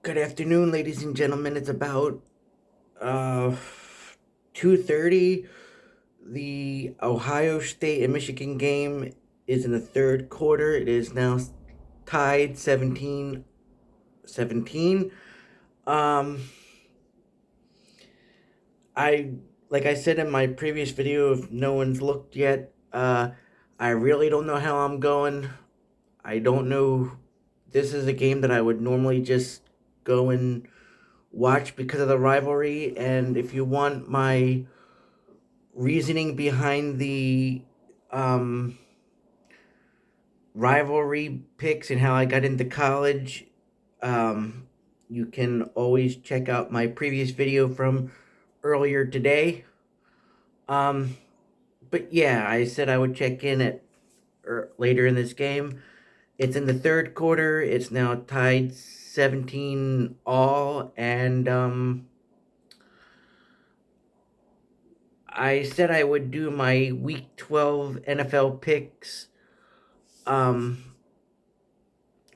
Good afternoon, ladies and gentlemen. It's about uh 2:30. The Ohio State and Michigan game is in the third quarter. It is now tied 17-17. Um I like I said in my previous video, if no one's looked yet, I really don't know how I'm going. I don't know. This is a game that I would normally just go and watch because of the rivalry. And if you want my reasoning behind the um, rivalry picks and how I got into college, um, you can always check out my previous video from earlier today. Um, but yeah, I said I would check in at later in this game. It's in the third quarter. It's now tied 17 all, and I said I would do my Week 12 NFL picks um,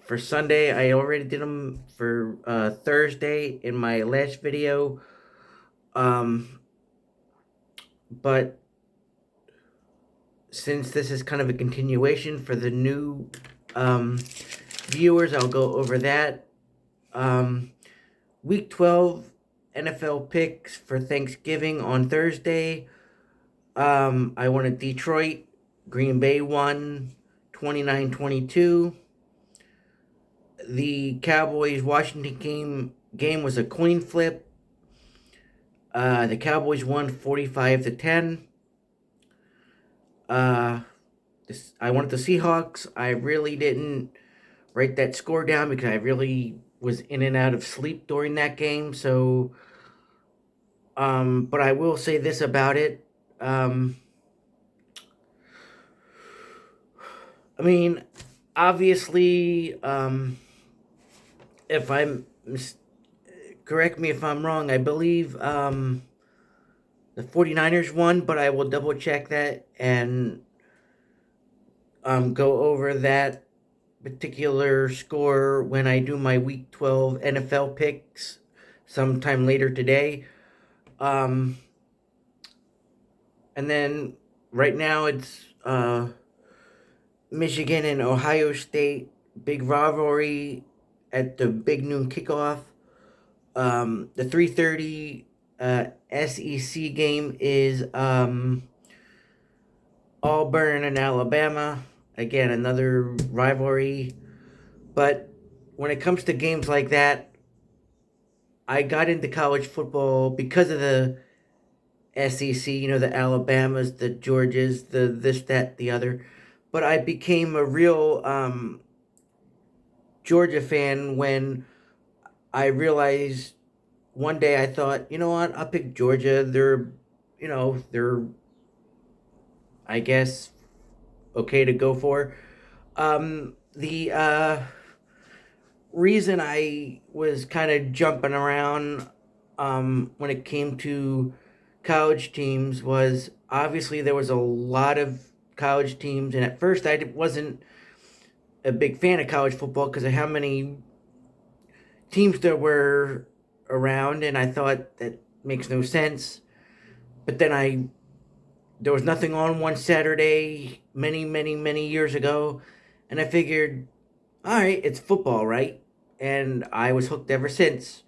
for Sunday. I already did them for Thursday in my last video. Um, but since this is kind of a continuation for the new um, viewers, I'll go over that. Um, Week 12 NFL picks for Thanksgiving on Thursday. I wanted Detroit. Green Bay won 29-22. The Cowboys Washington game was a coin flip. The Cowboys won 45-10. Uh, I wanted the Seahawks. I really didn't write that score down because I really was in and out of sleep during that game. So, but I will say this about it. Um, I mean, obviously, if I'm correct me if I'm wrong. I believe the 49ers won, but I will double check that and go over that particular score when I do my Week 12 NFL picks sometime later today. Um, and then right now it's Michigan and Ohio State, big rivalry at the big noon kickoff. The 3:30 SEC game is Auburn and Alabama. Again, another rivalry. But when it comes to games like that, I got into college football because of the SEC, the Alabamas, the Georgias, the this, that, the other. But I became a real Georgia fan when I realized one day I thought, you know what, I'll pick Georgia. They're, I guess, okay to go for. The reason I was kind of jumping around when it came to college teams was obviously there was a lot of college teams, and at first wasn't a big fan of college football because of how many teams there were around, and I thought that makes no sense. But then there was nothing on one Saturday many, many, many years ago, and I figured, all right, it's football, right? And I was hooked ever since.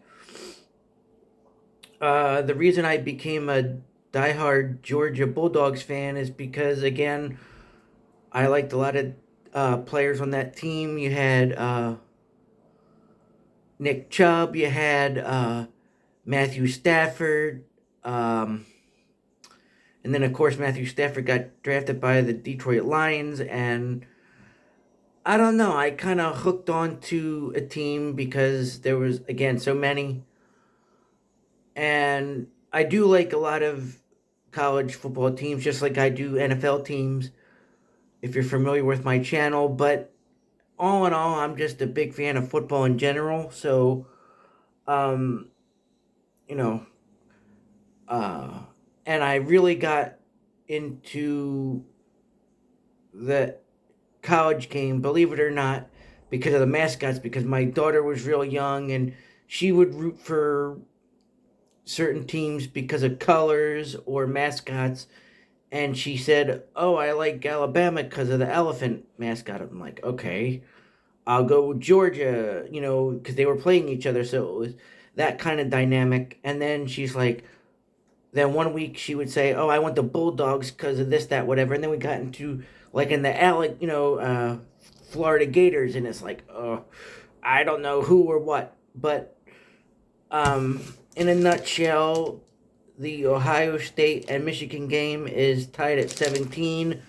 The reason I became a diehard Georgia Bulldogs fan is because, again, I liked a lot of players on that team. You had Nick Chubb, you had Matthew Stafford, um, and then, of course, Matthew Stafford got drafted by the Detroit Lions, and I don't know. I kind of hooked on to a team because there was, again, so many. And I do like a lot of college football teams, just like I do NFL teams, if you're familiar with my channel. But all in all, I'm just a big fan of football in general. So, um, you know, uh, and I really got into the college game, believe it or not, because of the mascots, because my daughter was real young and she would root for certain teams because of colors or mascots. And she said, "Oh, I like Alabama because of the elephant mascot." I'm like, "Okay, I'll go Georgia," because they were playing each other. So it was that kind of dynamic. And then she's like, then one week she would say, "Oh, I want the Bulldogs because of this, that, whatever." And then we got into like in the Florida Gators, and it's like, oh, I don't know who or what. But in a nutshell, the Ohio State and Michigan game is tied at 17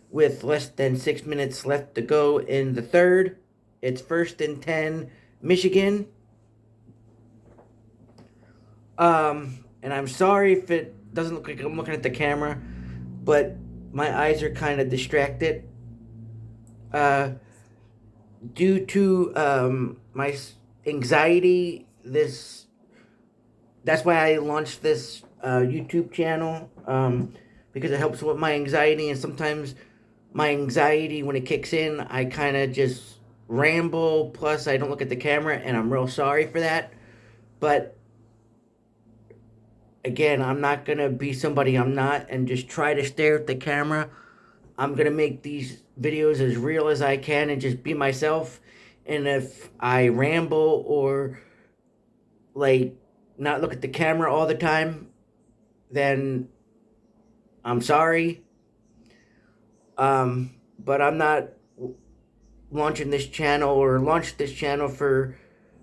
with less than 6 minutes left to go in the third. It's 1st and 10, Michigan. And I'm sorry if it doesn't look like I'm looking at the camera, but my eyes are kind of distracted. Uh, Due to my anxiety, that's why I launched this YouTube channel, because it helps with my anxiety. And sometimes my anxiety, when it kicks in, I kind of just ramble. Plus, I don't look at the camera, and I'm real sorry for that. But again, I'm not gonna be somebody I'm not and just try to stare at the camera. I'm gonna make these videos as real as I can and just be myself. And if I ramble or like not look at the camera all the time, then I'm sorry. But I'm not launching this channel or launched this channel for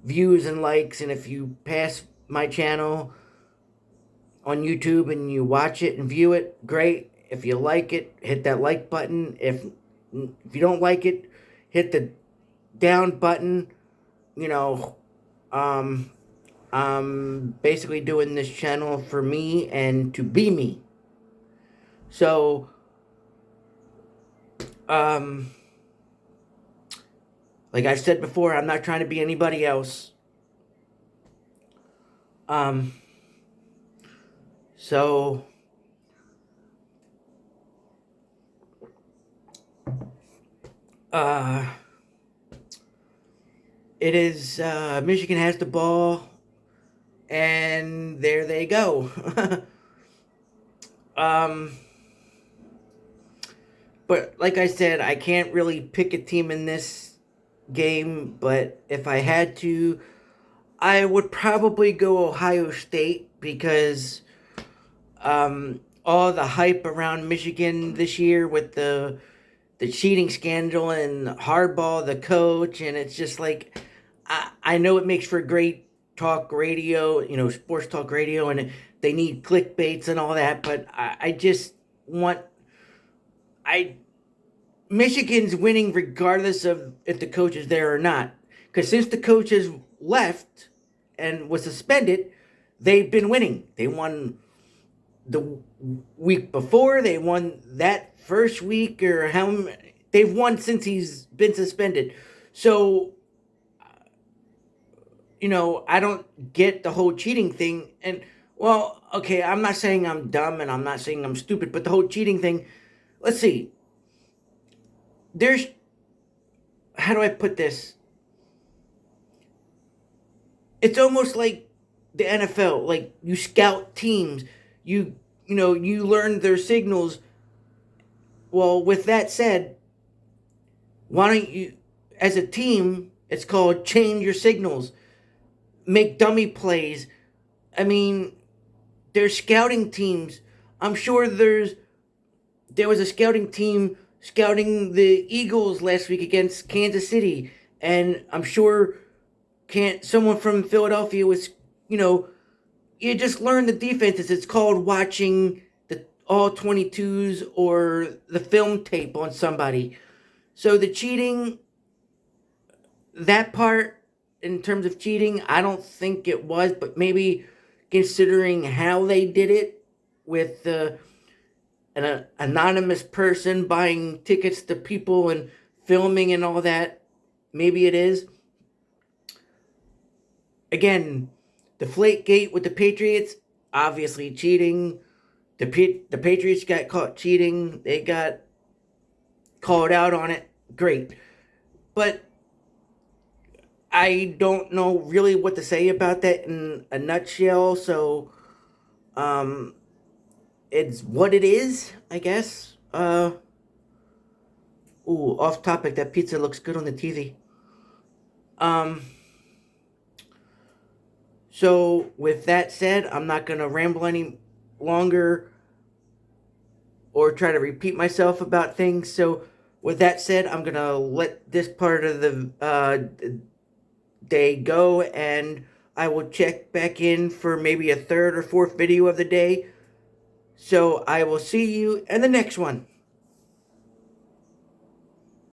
views and likes. And if you pass my channel on YouTube and you watch it and view it, great. If you like it, hit that like button. If you don't like it, hit the down button. You know, I'm basically doing this channel for me and to be me. So, like I've said before, I'm not trying to be anybody else. Um, so, uh, it is, Michigan has the ball, and there they go. um, but like I said, I can't really pick a team in this game, but if I had to, I would probably go Ohio State because all the hype around Michigan this year with the cheating scandal and Harbaugh, the coach, and it's just like I know it makes for great talk radio, sports talk radio, and they need clickbaits and all that, but I just want I Michigan's winning regardless of if the coach is there or not. Because since the coach has left and was suspended, they've been winning. They won the week before. They won that first week, or how they've won since he's been suspended. So, I don't get the whole cheating thing. And well, okay, I'm not saying I'm dumb and I'm not saying I'm stupid, but the whole cheating thing. Let's see. There's How do I put this? It's almost like the NFL. Like you scout teams, you learn their signals. Well, with that said, why don't you, as a team, it's called change your signals, make dummy plays. I mean, there's scouting teams. I'm sure there was a scouting team scouting the Eagles last week against Kansas City, and I'm sure can't someone from Philadelphia was, you know, you just learn the defenses. It's called watching the all 22s or the film tape on somebody. So the cheating, that part in terms of cheating, I don't think it was, but maybe considering how they did it with an anonymous person buying tickets to people and filming and all that, maybe it is. Again, Deflategate with the Patriots, obviously cheating. The Patriots got caught cheating. They got called out on it. Great. But I don't know really what to say about that in a nutshell. So, um, it's what it is, I guess. Ooh, off topic. That pizza looks good on the TV. Um, so with that said, I'm not gonna ramble any longer or try to repeat myself about things. So with that said, I'm gonna let this part of the day go, and I will check back in for maybe a third or fourth video of the day. So I will see you in the next one.